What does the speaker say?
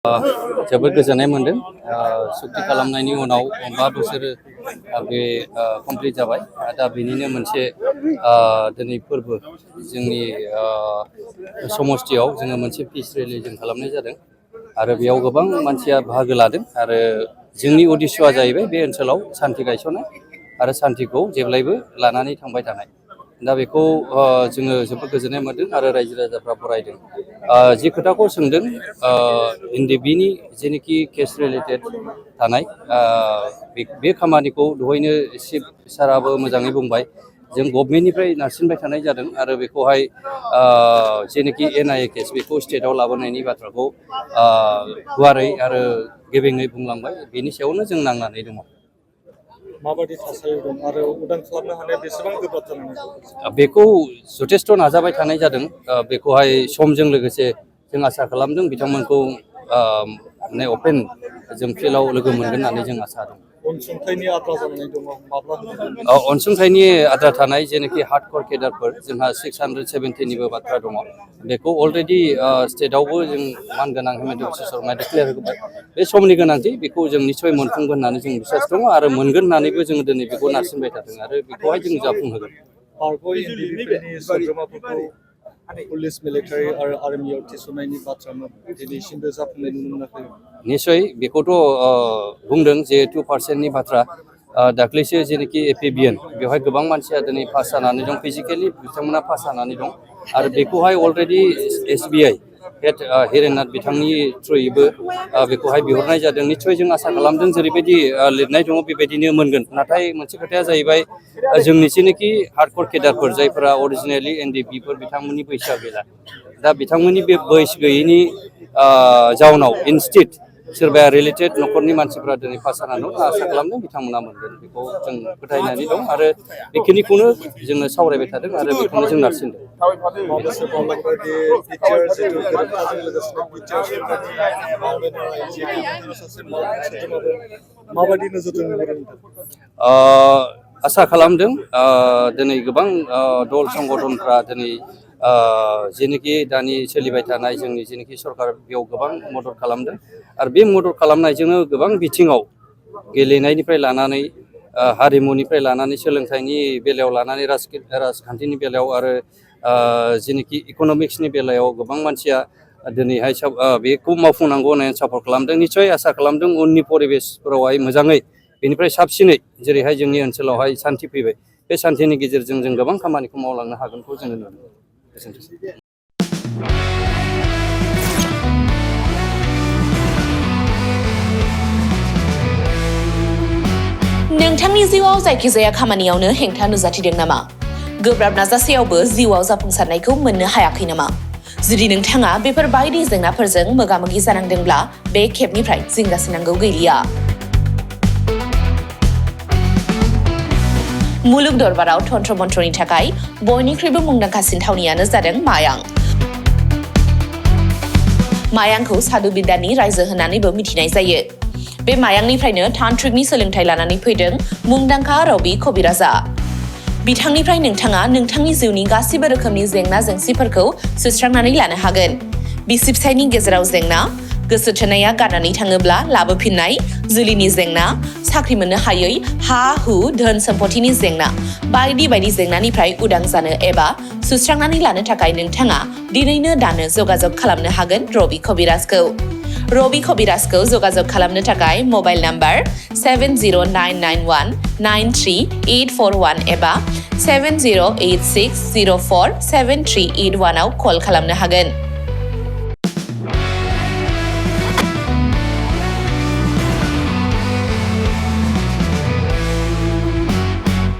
जोबोद गोजोननाय मोनदों सुक्ति खालामनायनि उनाव 5 बोसोर बे कमप्लिट जाबाय दा बेनिनो मोनसे दिनै फोरबो जोंनि समस्थियाव जोङो मोनसे पिस रेलि जों खालामनाय जादों आरो बेयाव गोबां मानसिया बाहागो लादों आरो जोंनि उद्देश्यआ जाहैबाय बे ओनसोलाव सान्ति गायसननाय आरो सान्तिखौ जेब्लायबो लानानै थांबाय थानाय दा बेखौ जोङो जोबोद गोजोननाय मोनदों आरो रायजो राजाफ्रा बरायदों जि खोथाखौ सोंदों एनडिबिनि जेनोखि केस रिलेटेड थानाय बे खामानिखौ दहायनो चिफ साराबो मोजाङै बुंबाय जों गभर्नमेन्टनिफ्राय नारसिनबाय थानाय जादों आरो बेखौहाय जेनोखि एनआइए केस बेखौ स्टेटआव लाबोनायनि बाथ्राखौ गुवारै आरो गेबेङै बुंलांबाय बेनि सायावनो जों नांनानै दङ माबायदि थासारियाव दं आरो उदां खालामनो हानाया बेसेबां गोब्राब जानानै दं बेखौ जथेस्थ' नाजाबाय थानाय जादों बेखौहाय समजों लोगोसे जों आसा खालामदों बिथांमोनखौ माने अपेन जों फिल्डआव लोगो मोनगोन होननानै जों आसा दं अनसुंथाइनि आद्रा जानानै दङ माब्ला अनसुंथाइनि आद्रा थानाय जेनाखि हार्डक'र केडारफोर जोंहा 670निबो बाथ्रा दङ बेखौ अलरेडि स्टेटआवबो जों मानगोनां हेमन्त बिश्व शर्माया डिक्लेयार होबाय बे समनि गोनांथि बेखौ जों निस्सय मोनफुंगोन होननानै जों बिसास दङ आरो मोनगोन होननानैबो जोङो दिनै बेखौ नारसिनबाय थादों आरो बेखौहाय जों जाफुंहोगोन पुलिस मिलिटारि आरो आर्मियाव थिसननायनि बाथ्रामोन दिनैसिमबो जाफुंनाय नुनो मोनाखै निस्सय बेखौथ' बुंदों जे 2%नि बाथ्रा दाख्लैसो जेनोखि एपिबिएन बेवहाय गोबां मानसिया दिनै पास जानानै दं फिजिकेलि बिथांमोना पास जानानै दं आरो बेखौहाय अलरेडि एसबिआइ हेड हिरेननाथ बिथांनि थ्रुयैबो बेखौहाय बिहरनाय जादों निस्सय जों आसा खालामदों जेरैबायदि लिरनाय दङ बेबायदिनो मोनगोन नाथाय मोनसे खोथाया जाहैबाय जोंनि जेनोखि हार्डक'र केडारफोर जायफोरा अरिजिनेलि एनडिबिफोर बिथांमोननि बैसोआ गैला दा बिथांमोननि बे बैसो गैयैनि जाउनाव इनस्टिट सोरबाया रिलेटेड न'खरनि मानसिफ्रा दिनै पास जानानै दं आसा खालामदों बिथांमोना मोनगोन बेखौ जों फोथायनानै दं आरो बेखिनिखौनो जोङो सावरायबाय थादों आरो बेखौनो जों नारसिनदों माबायदि नोजोरजों नुहुरो आसा खालामदों दिनै गोबां दल संगठनफ्रा दिनै जेनोखि दानि सोलिबाय थानाय जोंनि जेनोखि सरकार बेयाव गोबां मदद खालामदों आरो बे मदद खालामनायजोंनो गोबां बिथिङाव गेलेनायनिफ्राय लानानै हारिमुनिफ्राय लानानै सोलोंथाइनि बेलायाव लानानै राजखान्थिनि बेलायाव आरो जेनोखि इक'नमिक्सनि बेलायाव गोबां मानसिया दिनैहाय बेखौ मावफुंनांगौ होननानै सापर्ट खालामदों निस्सय आसा खालामदों उननि परिबेसफोरावहाय मोजाङै बेनिफ्राय साबसिनै जेरैहाय जोंनि ओनसोलावहाय सान्थि फैबाय बे सान्थिनि गेजेरजों जों गोबां खामानिखौ मावलांनो हागोनखौ जोङो नुनो मोनो गोजोनथों नोंथांनि जिउआव जायखिजाया खामानियावनो हेंथा नुजाथिदों नामा? गोब्राब नाजासेयावबो जिउआव जाफुंसारनायखौ मोननो हायाखै नामा? जुदि नोंथाङा बेफोर बायदि जेंनाफोरजों मोगा-मोगि जानांदोंब्ला बे खेबनिफ्राय जिंगासिनांगौ गैलिया। मुलुग दरबाराव तन्त्र मन्त्रनि थाखाय बयनिख्रुइबो मुंदांखासिन थावनियानो जादों मायां। मायांखौ साधु बिद्यानि रायजो होननानैबो मिथिनाय जायो। बे मायांनिफ्रायनो तान्त्रिकनि सोलोंथाइ लानानै फैदों मुंदांखा रबि कबिराजआ। बिथांनिफ्राय नोंथाङा नोंथांनि जिउनि गासिबो रोखोमनि जेंना-जेंसिफोरखौ सुस्रांनानै लानो हागोन। बिसि-फिसायनि गेजेराव जेंना, गोसो थोनाया गारनानै थाङोब्ला लाबोफिननाय, जुलिनि जेंना, साख्रि मोननो हायै, हा-हु, धोन-सम्पथिनि जेंना, बायदि बायदि जेंनानिफ्राय उदां जानो एबा सुस्रांनानै लानो थाखाय नोंथाङा दिनैनो दानो जगाजग खालामनो हागोन रबि कबिराजखौ। रबि कबिराजखौ जगाजग खालामनो थाखाय मबाइल नाम्बार 7099193841 एबा 7086047381 आव कल खालामनो हागोन।